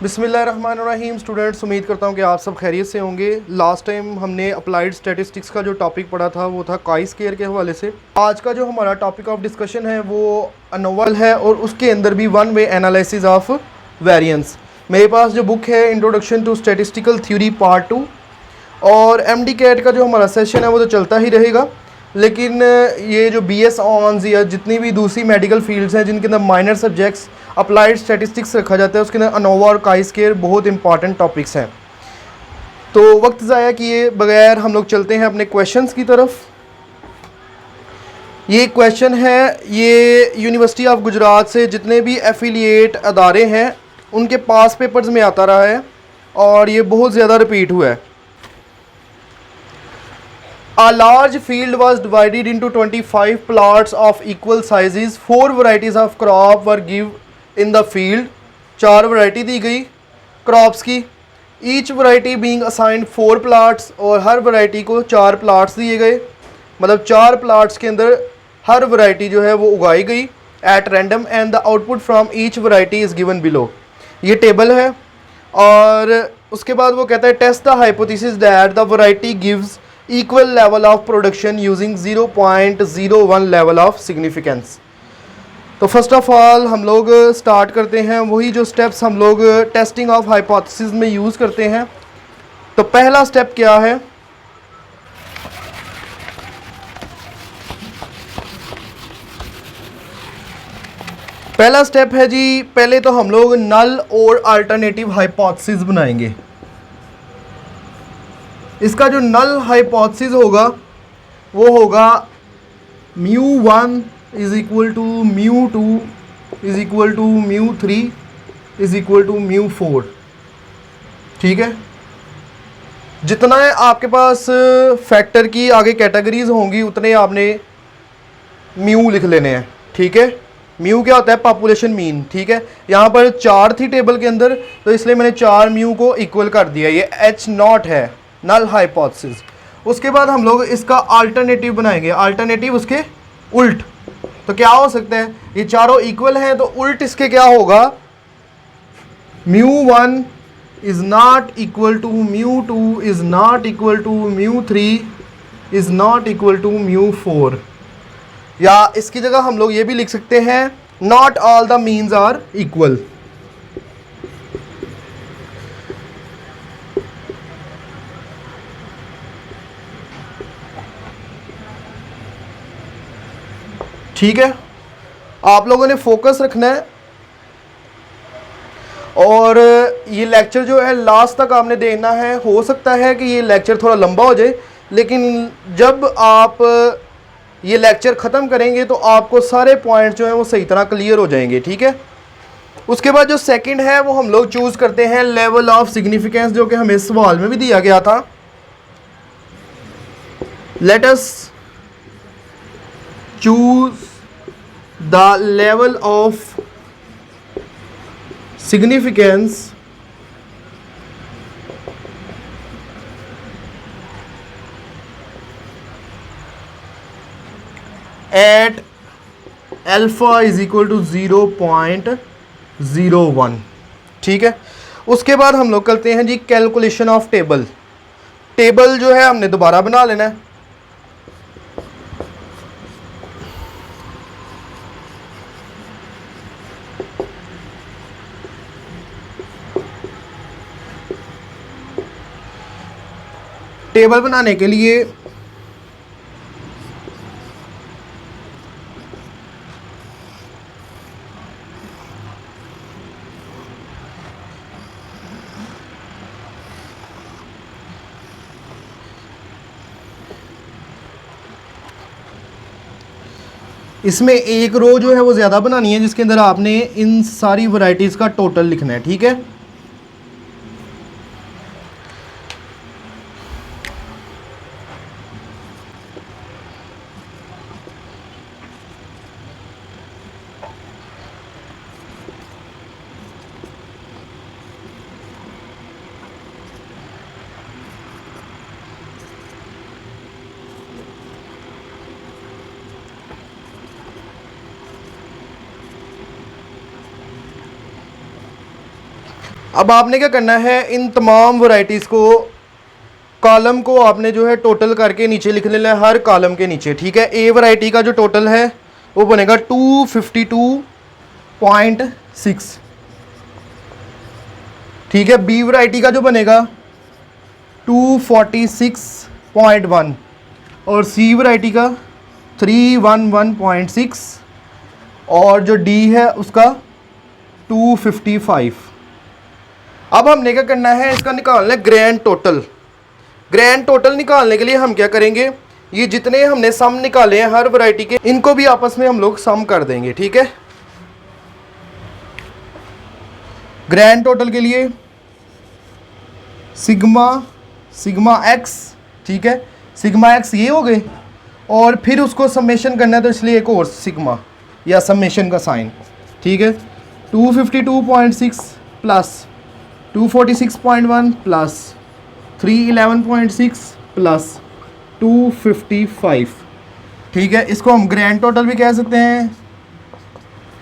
बिस्मिल्लाहिर्रहमानिर्रहीम। स्टूडेंट्स, उम्मीद करता हूँ कि आप सब खैरियत से होंगे। लास्ट टाइम हमने अप्लाइड स्टैटिस्टिक्स का जो टॉपिक पढ़ा था वो था काई स्क्वायर के हवाले से। आज का जो हमारा टॉपिक ऑफ डिस्कशन है वो अनोवल है और उसके अंदर भी one way analysis of variance. मेरे पास जो बुक है introduction to statistical theory part 2, और एमडी कैट का जो हमारा सेशन है वो तो चलता ही रहेगा, लेकिन ये जो बीएस ऑनर्स या जितनी भी दूसरी मेडिकल फील्ड्स हैं जिनके अंदर माइनर सब्जेक्ट्स अप्लाइड स्टैटिस्टिक्स रखा जाता है, उसके अंदर अनोवा और काई स्क्वायर बहुत इंपॉर्टेंट टॉपिक्स हैं। तो वक्त ज़ाया किए बगैर हम लोग चलते हैं अपने क्वेश्चंस की तरफ। ये क्वेश्चन है, ये यूनिवर्सिटी ऑफ गुजरात से जितने भी एफिलिएट अदारे हैं उनके पास पेपर्स में आता रहा है और ये बहुत ज़्यादा रिपीट हुआ है। A large field was divided into 25 plots of equal sizes. 4 varieties of crop were given in the field. 4 variety दी गई क्रॉप्स की, each variety being assigned 4 plots, और हर वैरायटी को 4 प्लाट्स दिए गए। मतलब 4 प्लाट्स के अंदर हर वैरायटी जो है वो उगाई गई at random, and the output from each variety is given below. ये टेबल है और उसके बाद वो कहता है test the hypothesis that the variety gives equal level of production using 0.01 level of significance. तो फर्स्ट ऑफ ऑल हम लोग स्टार्ट करते हैं वही जो स्टेप्स हम लोग टेस्टिंग ऑफ हाइपोथेसिस में यूज़ करते हैं। तो पहला स्टेप क्या है? पहला स्टेप है जी, पहले तो हम लोग नल और अल्टरनेटिव हाइपोथेसिस बनाएंगे। इसका जो नल हाइपोथेसिस होगा वो होगा μ1 is equal to μ2 is equal to μ3 is equal to μ4। ठीक है, जितना है आपके पास फैक्टर की आगे कैटेगरीज होंगी उतने आपने म्यू लिख लेने हैं। ठीक है, म्यू क्या होता है? Population mean. ठीक है, यहाँ पर 4 थी टेबल के अंदर तो इसलिए मैंने 4 म्यू को इक्वल कर दिया। ये H0 है नल हाइपोथेसिस। उसके बाद हम लोग इसका अल्टरनेटिव बनाएंगे, अल्टरनेटिव उसके उल्ट। तो क्या हो सकता है? ये चारों इक्वल हैं तो उल्ट इसके क्या होगा? μ1 is not equal to μ2 is not equal to μ3 is not equal to μ4। या इसकी जगह हम लोग ये भी लिख सकते हैं not all the means are equal. ठीक है, आप लोगों ने फोकस रखना है और ये लेक्चर जो है लास्ट तक आपने देखना है। हो सकता है कि ये लेक्चर थोड़ा लंबा हो जाए, लेकिन जब आप ये लेक्चर ख़त्म करेंगे तो आपको सारे पॉइंट्स जो हैं वो सही तरह क्लियर हो जाएंगे। ठीक है, उसके बाद जो सेकंड है वो हम लोग चूज़ करते हैं लेवल ऑफ सिग्निफिकेंस, जो कि हमें सवाल में भी दिया गया था। Let us choose the level of significance at alpha is equal to 0.01। ठीक है, उसके बाद हम लोग करते हैं जी कैलकुलेशन ऑफ टेबल। टेबल जो है हमने दोबारा बना लेना है। टेबल बनाने के लिए इसमें एक रो जो है वो ज़्यादा बनानी है जिसके अंदर आपने इन सारी वैरायटीज़ का टोटल लिखना है। ठीक है, अब आपने क्या करना है, इन तमाम वैरायटीज़ को, कॉलम को आपने जो है टोटल करके नीचे लिख लेना है हर कॉलम के नीचे, ठीक है। ए वैरायटी का जो टोटल है वो बनेगा 252.6, ठीक है। बी वैरायटी का जो बनेगा 246.1 और सी वैरायटी का 311.6 और जो डी है उसका 255। अब हमने क्या करना है, इसका निकालना है ग्रैंड टोटल। ग्रैंड टोटल निकालने के लिए हम क्या करेंगे, ये जितने हमने सम निकाले हैं हर वैरायटी के, इनको भी आपस में हम लोग सम कर देंगे, ठीक है। ग्रैंड टोटल के लिए सिग्मा एक्स, ठीक है, सिग्मा एक्स ये हो गए और फिर उसको समेशन करना है तो इसलिए एक और सिग्मा या समेशन का साइन, ठीक है। 252.6 प्लस 246.1 प्लस 311.6 प्लस 255, ठीक है। इसको हम ग्रैंड टोटल भी कह सकते हैं।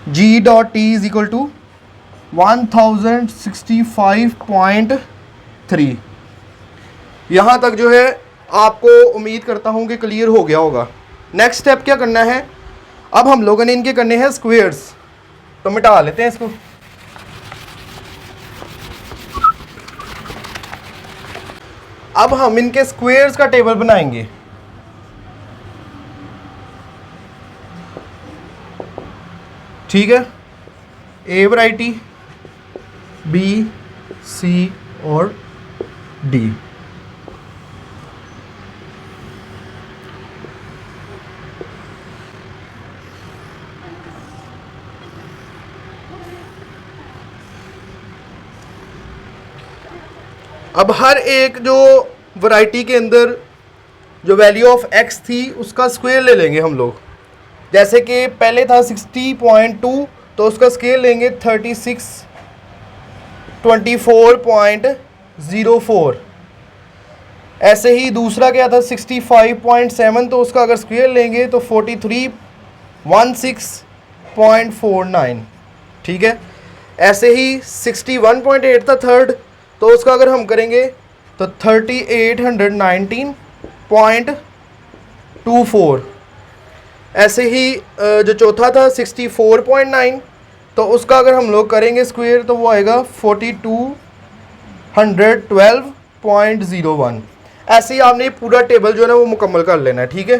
G dot T is equal to 1065.3। यहाँ तक जो है आपको उम्मीद करता हूँ कि क्लियर हो गया होगा। नेक्स्ट स्टेप क्या करना है, अब हम लोगों ने इनके करने हैं स्क्वेयर्स, तो मिटा लेते हैं इसको। अब हम इनके स्क्वेयर्स का टेबल बनाएंगे। ठीक है, ए वैरायटी, बी, सी और डी। अब हर एक जो वैरायटी के अंदर जो वैल्यू ऑफ x थी उसका स्क्वायर ले लेंगे हम लोग। जैसे कि पहले था 60.2 तो उसका स्केल लेंगे 3624.04। ऐसे ही दूसरा क्या था 65.7 तो उसका अगर स्क्वायर लेंगे तो 4316.49, ठीक है। ऐसे ही 61.8 था थर्ड, तो उसका अगर हम करेंगे तो 3819.24। ऐसे ही जो चौथा था 64.9 तो उसका अगर हम लोग करेंगे स्क्वायर तो वो आएगा 4212.01। ऐसे ही आपने पूरा टेबल जो है ना वो मुकम्मल कर लेना है, ठीक है।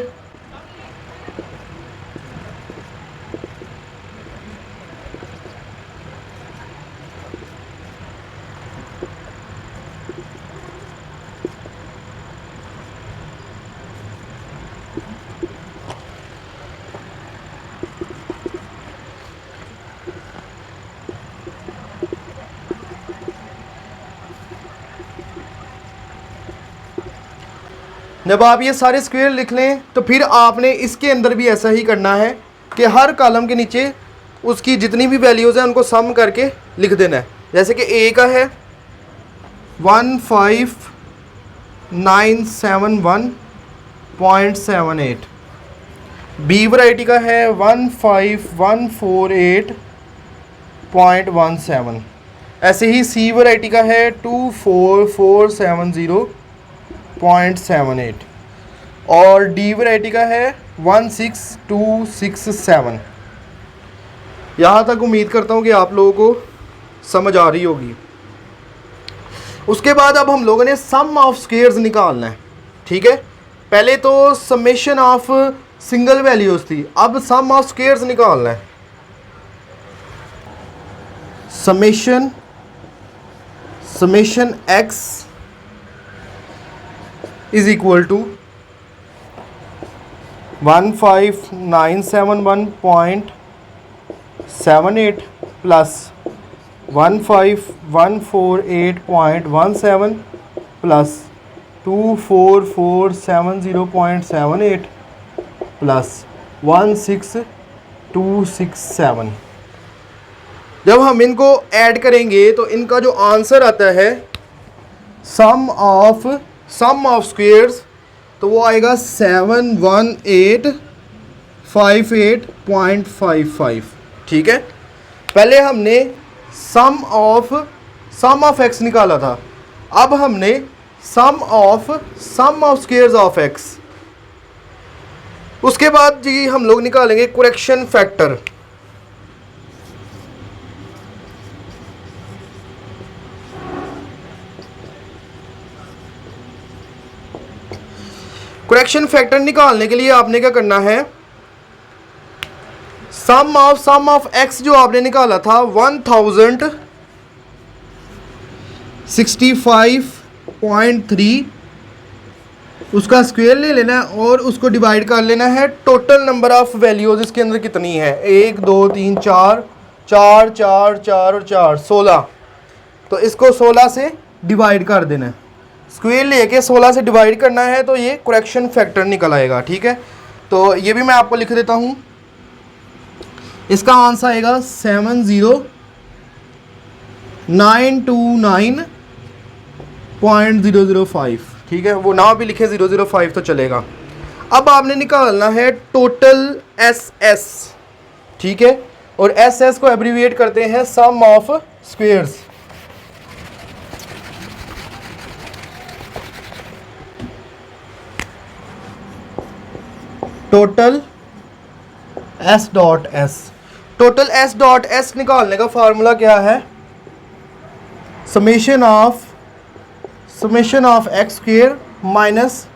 जब आप ये सारे स्क्वायर लिख लें तो फिर आपने इसके अंदर भी ऐसा ही करना है कि हर कॉलम के नीचे उसकी जितनी भी वैल्यूज़ हैं उनको सम करके लिख देना है। जैसे कि ए का है 15971.78, बी वैरायटी का है 15148.17, ऐसे ही सी वैरायटी का है 24470.78 और डी वैरायटी का है 16267। यहाँ तक उम्मीद करता हूँ कि आप लोगों को समझ आ रही होगी। उसके बाद अब हम लोगों ने सम ऑफ स्क्वेयर्स निकालना है, ठीक है। पहले तो समेशन ऑफ सिंगल वैल्यूज थी, अब सम ऑफ स्क्वेयर्स निकालना है। Summation X is equal to 15971.78 plus 15148.17 plus 24470.78 plus 16267। जब हम इनको ऐड करेंगे तो इनका जो आंसर आता है सम ऑफ स्क्वेयर्स तो वो आएगा 71858.55, ठीक है। पहले हमने सम ऑफ सम ऑफ एक्स निकाला था। अब हमने सम ऑफ स्क्वायर्स ऑफ एक्स, उसके बाद जी हम लोग निकालेंगे करेक्शन फैक्टर। करेक्शन फैक्टर निकालने के लिए आपने क्या करना है, सम ऑफ एक्स जो आपने निकाला था 1065.3, उसका स्क्वायर ले लेना है और उसको डिवाइड कर लेना है टोटल नंबर ऑफ वैल्यूज इसके अंदर कितनी है, 1 2 3 4 4 4 4 और 4 16। तो इसको 16 से डिवाइड कर देना है, स्क्वायर लेके 16 से डिवाइड करना है, तो ये करेक्शन फैक्टर निकल आएगा। ठीक है, तो ये भी मैं आपको लिख देता हूँ। इसका आंसर आएगा 70929.005। ठीक है, वो ना भी लिखे 005 तो चलेगा। अब आपने निकालना है टोटल एस एस। ठीक है, और एस एस को एब्रीविएट करते हैं sum of squares. Total S dot S, total S dot S निकालने का फार्मूला क्या है, summation of X square minus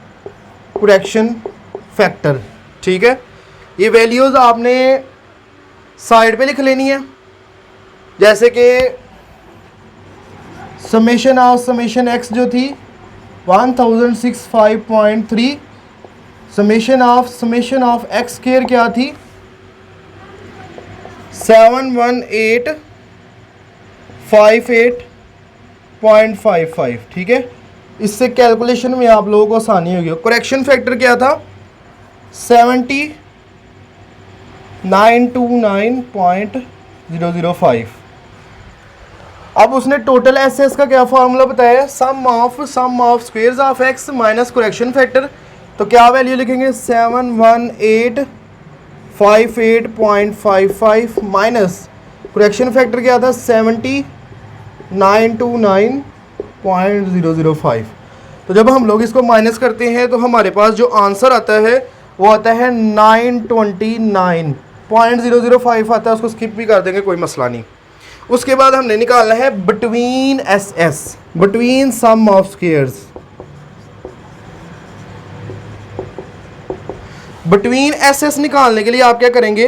correction factor. ठीक है, ये वैल्यूज़ आपने साइड पे लिख लेनी है, जैसे कि समेशन एक्स जो थी 1065.3, समेशन ऑफ एक्स स्क्वायर क्या थी 71858.55। ठीक है, इससे कैलकुलेशन में आप लोगों को आसानी होगी। करेक्शन फैक्टर क्या था 70929.005। अब उसने टोटल एस एस का क्या फार्मूला बताया, sum of squares of X minus correction factor. तो क्या वैल्यू लिखेंगे 71858.55 माइनस करेक्शन फैक्टर क्या था 70929.005। तो जब हम लोग इसको माइनस करते हैं तो हमारे पास जो आंसर आता है वो आता है 929.005 आता है, उसको स्किप भी कर देंगे कोई मसला नहीं। उसके बाद हमने निकालना है between S S, between sum of squares. Between S S निकालने के लिए आप क्या करेंगे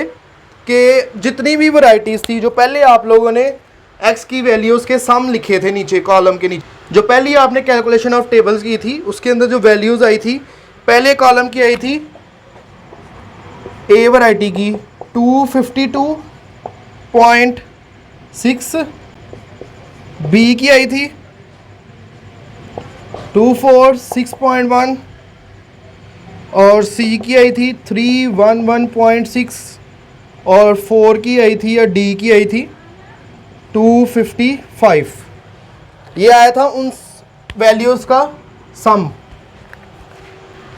कि जितनी भी वैरायटीज़ थी, जो पहले आप लोगों ने एक्स की वैल्यूज़ के सम लिखे थे नीचे कॉलम के नीचे, जो पहली आपने कैलकुलेशन ऑफ टेबल्स की थी उसके अंदर जो वैल्यूज़ आई थी, पहले कॉलम की आई थी ए वैरायटी की 252.6, बी की आई थी 246.1 और सी की आई थी 311.6 और 4 की आई थी या डी की आई थी 255। ये आया था उन वैल्यूज़ का सम।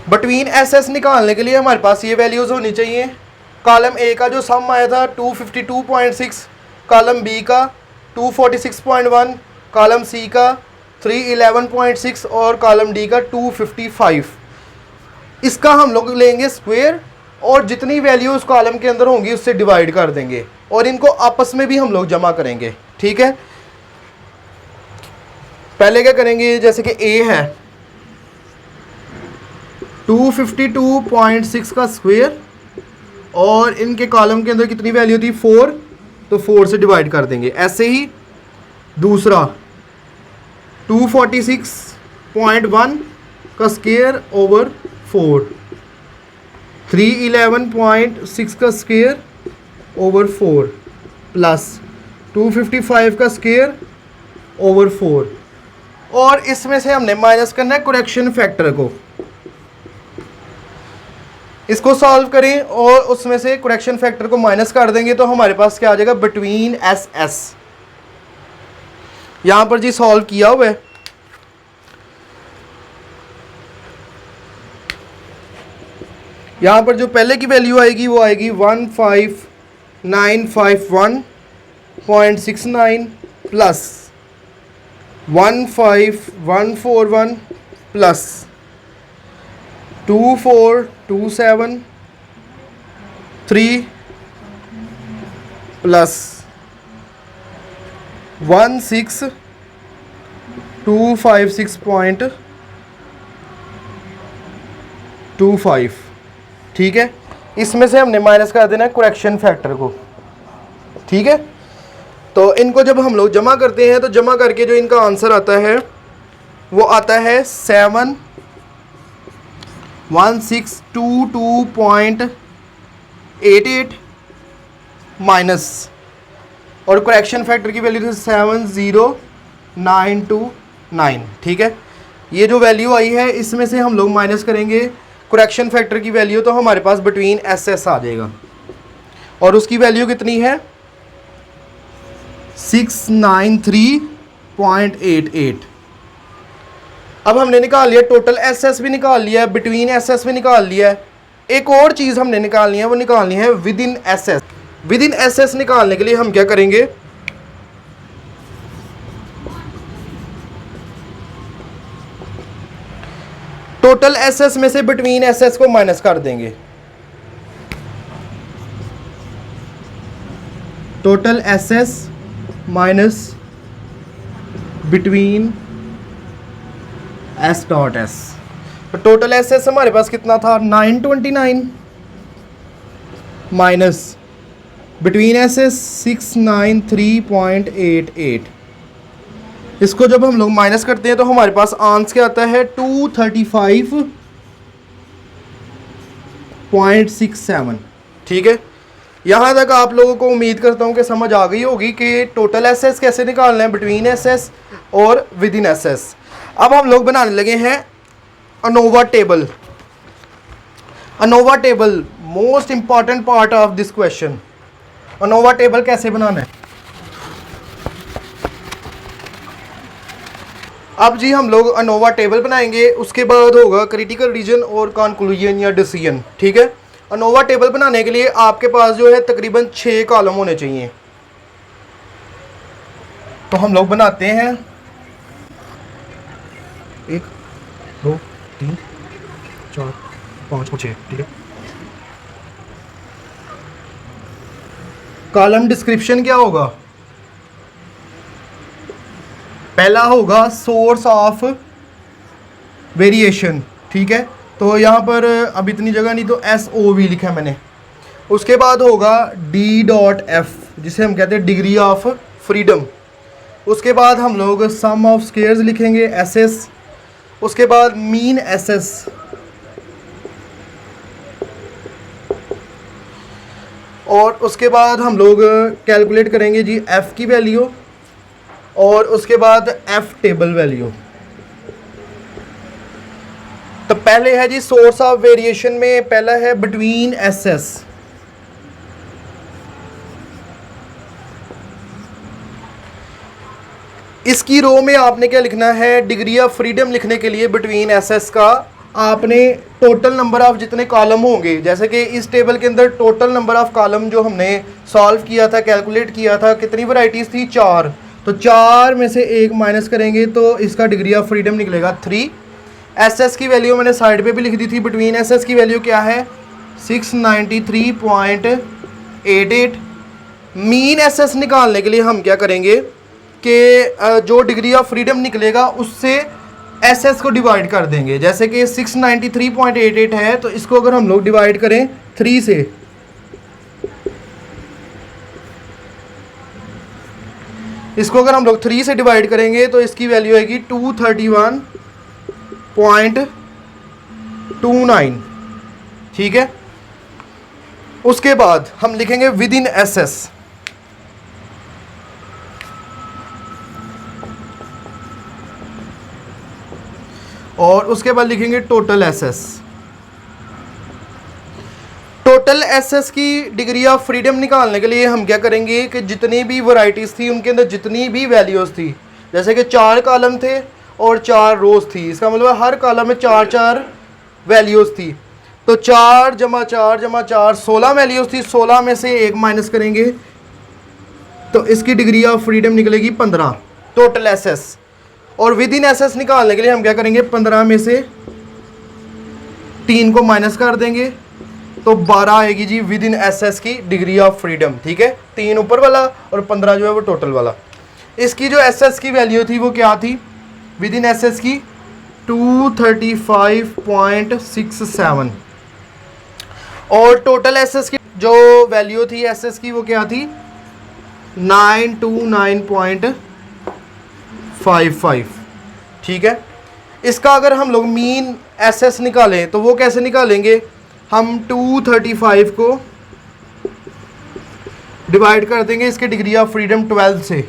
बिटवीन एस एस निकालने के लिए हमारे पास ये वैल्यूज़ होनी चाहिए। कॉलम ए का जो सम आया था 252.6, कॉलम बी का 246.1, कॉलम सी का 311.6 और कॉलम डी का 255। इसका हम लोग लेंगे स्क्वायर और जितनी वैल्यू उस कॉलम के अंदर होंगी उससे डिवाइड कर देंगे और इनको आपस में भी हम लोग जमा करेंगे। ठीक है, पहले क्या करेंगे, जैसे कि ए है 252.6 का स्क्वायर और इनके कॉलम के अंदर कितनी वैल्यू थी 4, तो 4 से डिवाइड कर देंगे। ऐसे ही दूसरा 246.1 का स्क्वायर ओवर 4, 311.6 का स्क्वायर ओवर 4 प्लस 255 का स्क्वायर ओवर 4, और इसमें से हमने माइनस करना है करेक्शन फैक्टर को। इसको सॉल्व करें और उसमें से करेक्शन फैक्टर को माइनस कर देंगे तो हमारे पास क्या आ जाएगा बिटवीन एस एस। यहां पर जी सॉल्व किया हुआ है। यहाँ पर जो पहले की वैल्यू आएगी वो आएगी 15951.69 प्लस 15141 प्लस 24273 प्लस 16256.25। ठीक है, इसमें से हमने माइनस कर देना है करेक्शन फैक्टर को। ठीक है, तो इनको जब हम लोग जमा करते हैं तो जमा करके जो इनका आंसर आता है वो आता है 71622.88 माइनस, और करेक्शन फैक्टर की वैल्यू थी 70929। ठीक है, ये जो वैल्यू आई है इसमें से हम लोग माइनस करेंगे करेक्शन फैक्टर की वैल्यू, तो हमारे पास बिटवीन एस एस आ जाएगा, और उसकी वैल्यू कितनी है 693.88। अब हमने निकाल लिया टोटल एस एस भी निकाल लिया है, बिटवीन एस एस भी निकाल लिया है। एक और चीज़ हमने निकालनी है, वो निकालनी है with in S S. With in S S निकालने के लिए हम क्या करेंगे, टोटल एस एस में से बिटवीन एस एस को माइनस कर देंगे। Total S S minus between S dot S, तो टोटल एस एस हमारे पास कितना था 929 माइनस बिटवीन एस एस 693.88। इसको जब हम लोग माइनस करते हैं तो हमारे पास आंसर क्या आता है 235.67। ठीक है, यहाँ तक आप लोगों को उम्मीद करता हूँ कि समझ आ गई होगी कि टोटल एस एस कैसे निकालना है, बिटवीन एस एस और विद इन एस एस। अब हम लोग बनाने लगे हैं ANOVA table. ANOVA table most important part of this question. ANOVA table कैसे बनाना है, अब जी हम लोग अनोवा टेबल बनाएंगे, उसके बाद होगा क्रिटिकल रीजन और कंक्लूजन या डिसीजन। ठीक है, अनोवा टेबल बनाने के लिए आपके पास जो है तकरीबन 6 कॉलम होने चाहिए। तो हम लोग बनाते हैं 1 2 3 4 5 और 6। ठीक है, कॉलम डिस्क्रिप्शन क्या होगा, पहला होगा सोर्स ऑफ वेरिएशन। ठीक है, तो यहाँ पर अब इतनी जगह नहीं तो SOV लिखा है मैंने। उसके बाद होगा D.F जिसे हम कहते हैं डिग्री ऑफ फ्रीडम। उसके बाद हम लोग सम ऑफ स्क्वायर्स लिखेंगे SS। उसके बाद मीन SS। और उसके बाद हम लोग कैलकुलेट करेंगे जी F की वैल्यू, और उसके बाद F टेबल वैल्यू। तो पहले है जी सोर्स ऑफ वेरिएशन में पहला है बिटवीन एस एस। इसकी रो में आपने क्या लिखना है, डिग्री ऑफ फ्रीडम लिखने के लिए बिटवीन एस एस का आपने टोटल नंबर ऑफ जितने कॉलम होंगे, जैसे कि इस टेबल के अंदर टोटल नंबर ऑफ कॉलम जो हमने सॉल्व किया था, कैलकुलेट किया था, कितनी वैरायटीज़ थी 4। तो 4 में से 1 माइनस करेंगे तो इसका डिग्री ऑफ फ्रीडम निकलेगा 3। एस एस की वैल्यू मैंने साइड पे भी लिख दी थी, बिटवीन एस एस की वैल्यू क्या है 693.88। मीन एस एस निकालने के लिए हम क्या करेंगे कि जो डिग्री ऑफ फ्रीडम निकलेगा उससे एस एस को डिवाइड कर देंगे। जैसे कि 693.88 है तो इसको अगर हम लोग डिवाइड करें 3 से, इसको अगर हम लोग 3 से डिवाइड करेंगे तो इसकी वैल्यू आएगी 231.29। ठीक है, उसके बाद हम लिखेंगे विद इन एस एस। और उसके बाद लिखेंगे total S S. Total S S की डिग्री ऑफ फ्रीडम निकालने के लिए हम क्या करेंगे कि जितनी भी वैरायटीज़ थी उनके अंदर जितनी भी वैल्यूज़ थी, जैसे कि 4 कॉलम थे और 4 रोज़ थी, इसका मतलब हर कॉलम में 4 वैल्यूज़ थी। तो 4 जमा 4 जमा 4 16 वैल्यूज़ थी, 16 में से 1 माइनस करेंगे तो इसकी डिग्री ऑफ फ्रीडम निकलेगी 15 टोटल एस एस। और विद इन एस एस निकालने के लिए हम क्या करेंगे, 15 में से 3 को माइनस कर देंगे तो 12 आएगी जी विद इन एस एस की डिग्री ऑफ फ्रीडम। ठीक है, 3 ऊपर वाला और 15 जो है वो टोटल वाला। इसकी जो एस एस की वैल्यू थी वो क्या थी, विद इन एस एस की 235.67 और टोटल एस एस की जो वैल्यू थी एस एस की वो क्या थी 929.55। ठीक है, इसका अगर हम लोग मीन एस एस निकालें तो वो कैसे निकालेंगे, हम 235 को डिवाइड कर देंगे इसके डिग्री ऑफ फ्रीडम 12 से।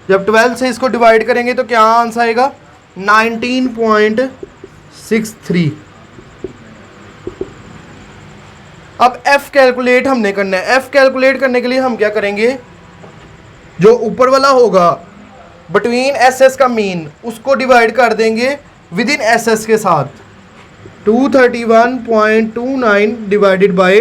जब 12 से इसको डिवाइड करेंगे तो क्या आंसर आएगा 19.63। अब f कैलकुलेट हमने करना है। f कैलकुलेट करने के लिए हम क्या करेंगे, जो ऊपर वाला होगा बिटवीन एस एस का मीन उसको डिवाइड कर देंगे विद इन एस एस के साथ। 231.29 डिवाइडेड बाय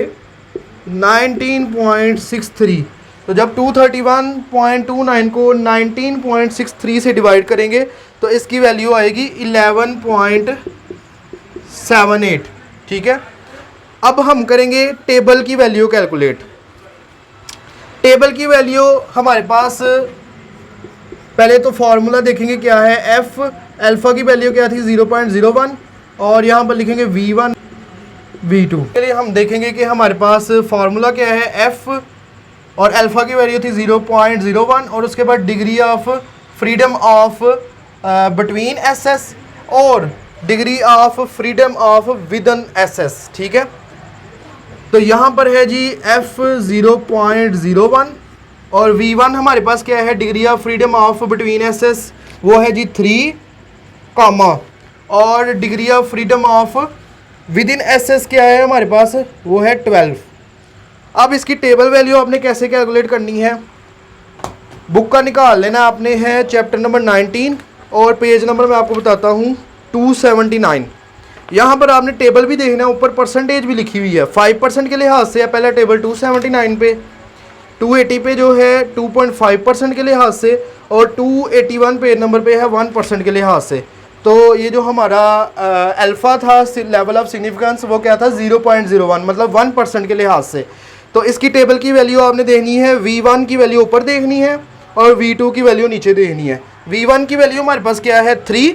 19.63। तो जब 231.29 को 19.63 से डिवाइड करेंगे तो इसकी वैल्यू आएगी 11.78। ठीक है, अब हम करेंगे टेबल की वैल्यू कैलकुलेट। टेबल की वैल्यू हमारे पास पहले तो फॉर्मूला देखेंगे क्या है, एफ अल्फ़ा की वैल्यू क्या थी 0.01 और यहाँ पर लिखेंगे v1 v2 के लिए हम देखेंगे कि हमारे पास फार्मूला क्या है, एफ और अल्फ़ा की वैल्यू थी 0.01 और उसके बाद degree of freedom of between S S और degree of freedom of within S S. ठीक है, तो यहाँ पर है जी एफ 0.01 और v1 हमारे पास क्या है, degree of freedom of between S S वो है जी 3 कॉमा और degree of freedom of within S S क्या है हमारे पास, वो है 12। अब इसकी टेबल वैल्यू आपने कैसे कैलकुलेट करनी है, बुक का निकाल लेना आपने है चैप्टर नंबर 19 और पेज नंबर मैं आपको बताता हूँ 279। यहाँ पर आपने टेबल भी देखना है, ऊपर परसेंटेज भी लिखी हुई है। 5% के लिहाज से है पहला टेबल 279 पे, 280 पे जो है 2.5% के लिहाज से और 281 पेज नंबर पे है 1% के लिहाज से। तो ये जो हमारा अल्फ़ा था लेवल ऑफ सिग्निफिकेंस वो क्या था 0.01 मतलब 1% के लिहाज से। तो इसकी टेबल की वैल्यू आपने देखनी है, v1 की वैल्यू ऊपर देखनी है और v2 की वैल्यू नीचे देखनी है। v1 की वैल्यू हमारे पास क्या है 3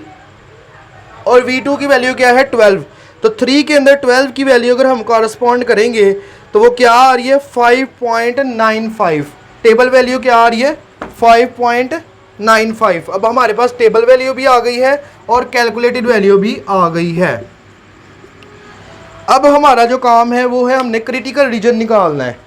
और v2 की वैल्यू क्या है 12। तो 3 के अंदर 12 की वैल्यू अगर हम कॉरस्पॉन्ड करेंगे तो वो क्या आ रही है 5.95। टेबल वैल्यू क्या आ रही है 5.95। अब हमारे पास टेबल वैल्यू भी आ गई है और कैलकुलेटेड वैल्यू भी आ गई है। अब हमारा जो काम है वो है हमने क्रिटिकल रीजन निकालना है।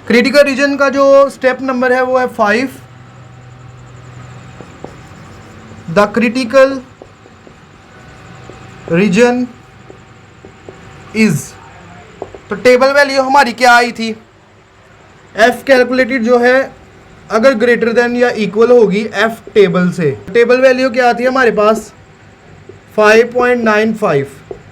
क्रिटिकल रीजन का जो स्टेप नंबर है वो है 5। द क्रिटिकल रीजन इज, तो टेबल वैल्यू हमारी क्या आई थी, एफ कैलकुलेटेड जो है अगर ग्रेटर देन या इक्वल होगी एफ टेबल से। टेबल वैल्यू क्या आती है हमारे पास 5.95।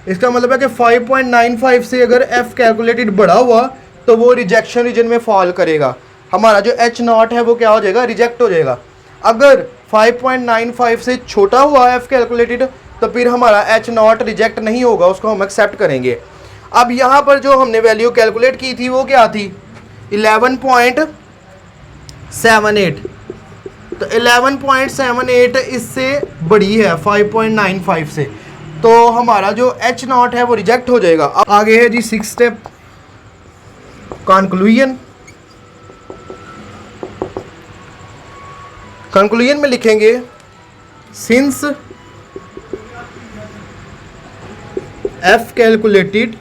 इसका मतलब है कि 5.95 से अगर एफ कैलकुलेटेड बढ़ा हुआ तो वो रिजेक्शन रीजन में फॉल करेगा। हमारा जो एच नॉट है वो क्या हो जाएगा, रिजेक्ट हो जाएगा। अगर 5.95 से छोटा हुआ एफ कैलकुलेटेड तो फिर हमारा एच नॉट रिजेक्ट नहीं होगा, उसको हम एक्सेप्ट करेंगे। अब यहाँ पर जो हमने वैल्यू कैलकुलेट की थी वो क्या थी 11.78। तो 11.78 इससे बड़ी है 5.95 से, तो हमारा जो एच नॉट है वो रिजेक्ट हो जाएगा। अब आगे है जी 6 स्टेप कंक्लूजन। कंक्लूजन में लिखेंगे since F calculated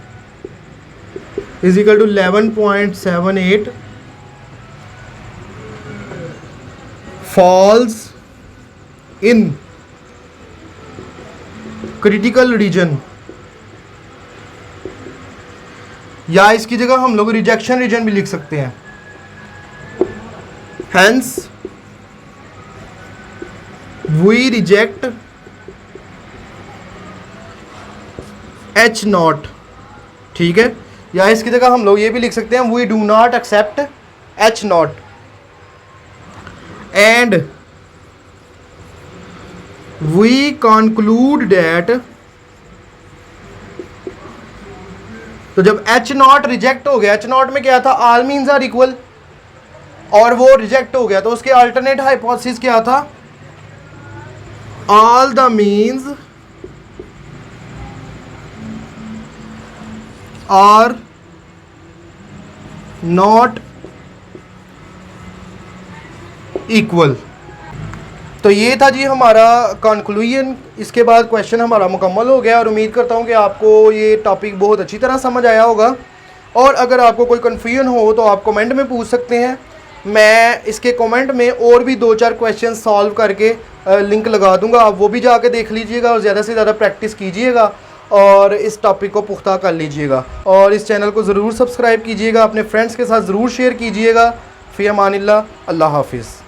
is equal to 11.78 falls in critical region, या इसकी जगह हम लोग रिजेक्शन रीजन भी लिख सकते हैं। Hence we reject H naught. ठीक है, या इसकी जगह हम लोग ये भी लिख सकते हैं we do not accept H naught and we conclude that. तो जब एच नॉट रिजेक्ट हो गया, एच नॉट में क्या था, ऑल मीन्स आर इक्वल, और वो रिजेक्ट हो गया, तो उसके अल्टरनेट हाइपोथेसिस क्या था, all the means are not equal. तो ये था जी हमारा कंक्लूजन। इसके बाद क्वेश्चन हमारा मुकम्मल हो गया और उम्मीद करता हूँ कि आपको ये टॉपिक बहुत अच्छी तरह समझ आया होगा। और अगर आपको कोई कन्फ्यूजन हो तो आप कमेंट में पूछ सकते हैं, मैं इसके कमेंट में और भी 2-4 क्वेश्चन सॉल्व करके लिंक लगा दूंगा, आप वो भी जाके देख लीजिएगा और ज़्यादा से ज़्यादा प्रैक्टिस कीजिएगा और इस टॉपिक को पुख्ता कर लीजिएगा। और इस चैनल को ज़रूर सब्सक्राइब कीजिएगा, अपने फ्रेंड्स के साथ ज़रूर शेयर कीजिएगा। फ़ी अमानिल्लाह, अल्लाह हाफिज़।